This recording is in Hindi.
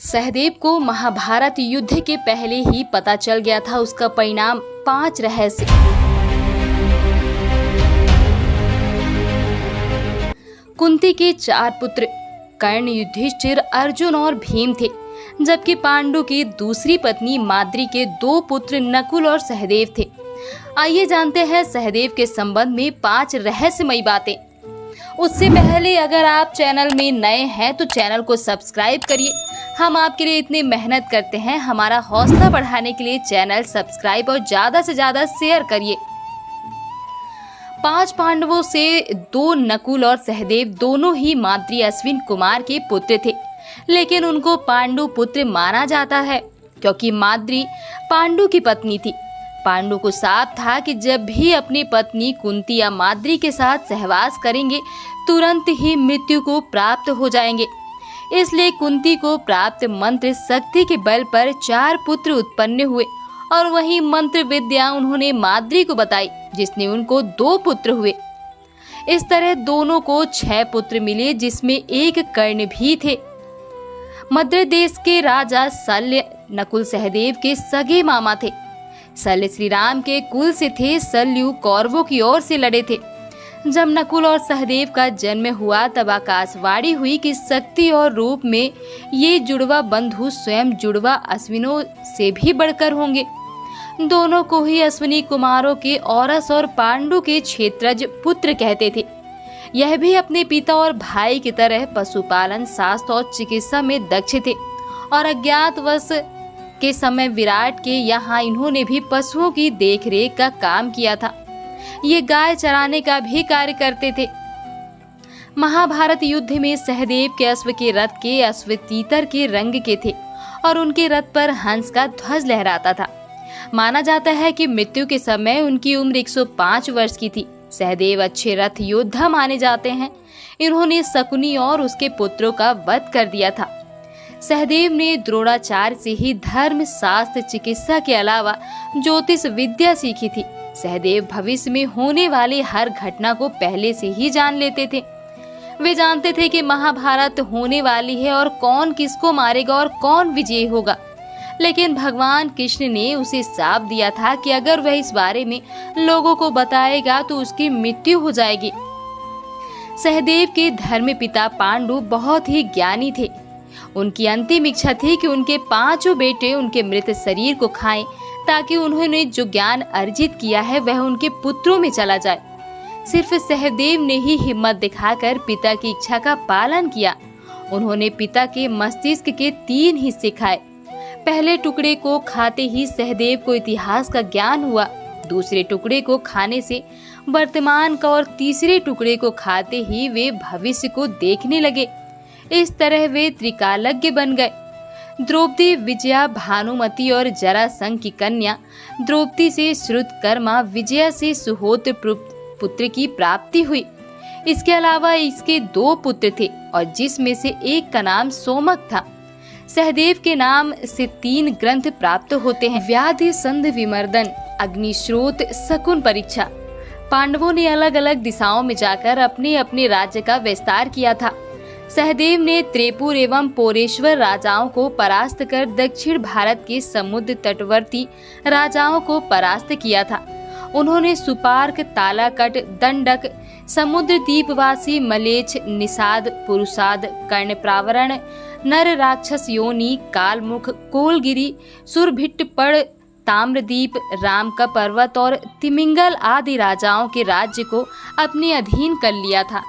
सहदेव को महाभारत युद्ध के पहले ही पता चल गया था उसका परिणाम। 5 रहस्य। कुंती के 4 पुत्र कर्ण, युधिष्ठिर, अर्जुन और भीम थे, जबकि पांडु की दूसरी पत्नी माद्री के 2 पुत्र नकुल और सहदेव थे। आइए जानते हैं सहदेव के संबंध में 5 रहस्यमयी बातें। उससे पहले अगर आप चैनल में नए हैं तो चैनल को सब्सक्राइब करिए। हम आपके लिए इतनी मेहनत करते हैं, हमारा हौसला बढ़ाने के लिए चैनल सब्सक्राइब और ज्यादा से ज्यादा शेयर करिए। 5 पांडवों से 2 नकुल और सहदेव दोनों ही माद्री अश्विन कुमार के पुत्र थे, लेकिन उनको पांडु पुत्र माना जाता है क्योंकि माद्री पांडु की पत्नी थी। पांडु को साफ था कि जब भी अपनी पत्नी कुंती या माद्री के साथ सहवास करेंगे तुरंत ही मृत्यु को प्राप्त हो जाएंगे। इसलिए कुंती को प्राप्त मंत्र शक्ति के बल पर 4 पुत्र उत्पन्न हुए और वही मंत्र विद्या उन्होंने माद्री को बताई, जिसने उनको 2 पुत्र हुए। इस तरह दोनों को 6 पुत्र मिले, जिसमें 1 कर्ण भी थे। मद्र देश के राजा शल्य नकुल सहदेव के सगे मामा थे। शल्य श्री राम के कुल से थे। शल्यु कौरवों की ओर से लड़े थे। जब नकुल और सहदेव का जन्म हुआ तब आकाशवाणी हुई कि शक्ति और रूप में ये जुड़वा बंधु स्वयं जुड़वा अश्विनों से भी बढ़कर होंगे। दोनों को ही अश्विनी कुमारों के औरस और पांडु के क्षेत्रज पुत्र कहते थे। यह भी अपने पिता और भाई की तरह पशुपालन, शास्त्र और चिकित्सा में दक्ष थे और अज्ञातवास के समय विराट के यहाँ इन्होंने भी पशुओं की देखरेख का काम किया था। ये गाय चराने का भी कार्य करते थे। महाभारत युद्ध में सहदेव के अश्व के रथ के अश्व तीतर के रंग के थे और उनके रथ पर हंस का ध्वज लहराता था। माना जाता है कि मृत्यु के समय उनकी उम्र 105 वर्ष की थी। सहदेव अच्छे रथ योद्धा माने जाते हैं। इन्होंने शकुनी और उसके पुत्रों का वध कर दिया था। सहदेव ने द्रोणाचार्य से ही धर्म, शास्त्र, चिकित्सा के अलावा ज्योतिष विद्या सीखी थी। सहदेव भविष्य में होने वाली हर घटना को पहले से ही जान लेते थे। वे जानते थे कि महाभारत होने वाली है और कौन किसको मारेगा और कौन विजयी होगा। लेकिन भगवान कृष्ण ने उसे श्राप दिया था कि अगर वह इस बारे में लोगों को बताएगा तो उसकी मृत्यु हो जाएगी। सहदेव के धर्म पिता पांडु बहुत ही ज्ञानी थे। उनकी अंतिम इच्छा थी कि उनके 5 बेटे उनके मृत शरीर को खाएं, ताकि उन्होंने जो ज्ञान अर्जित किया है वह उनके पुत्रों में चला जाए। सिर्फ सहदेव ने ही हिम्मत दिखाकर पिता की इच्छा का पालन किया। उन्होंने पिता के मस्तिष्क के 3 हिस्से खाए। पहले टुकड़े को खाते ही सहदेव को इतिहास का ज्ञान हुआ। दूसरे टुकड़े को खाने से वर्तमान का और तीसरे टुकड़े को खाते ही वे भविष्य को देखने लगे। इस तरह वे त्रिकालज्ञ बन गए। द्रौपदी, विजया, भानुमति और जरासंध की कन्या द्रौपदी से श्रुतकर्मा, विजया से सुहोत्र पुत्र की प्राप्ति हुई। इसके अलावा इसके 2 पुत्र थे और जिसमें से एक का नाम सोमक था। सहदेव के नाम से 3 ग्रंथ प्राप्त होते हैं: व्याधि, संध, विमर्दन, अग्निश्रोत, शकुन परीक्षा। पांडवों ने अलग अलग दिशाओं में जाकर अपने अपने राज्य का विस्तार किया था। सहदेव ने त्रिपुर एवं पोरेश्वर राजाओं को परास्त कर दक्षिण भारत के समुद्र तटवर्ती राजाओं को परास्त किया था। उन्होंने सुपार्क, तालाकट, दंडक, समुद्र द्वीपवासी, मलेच्छ, निषाद, पुरुषाद, कर्णप्रावरण, नर राक्षस योनि, कालमुख, कोलगिरी, सुरभिट्टपड़, ताम्रदीप, राम का पर्वत और तिमिंगल आदि राजाओं के राज्य को अपने अधीन कर लिया था।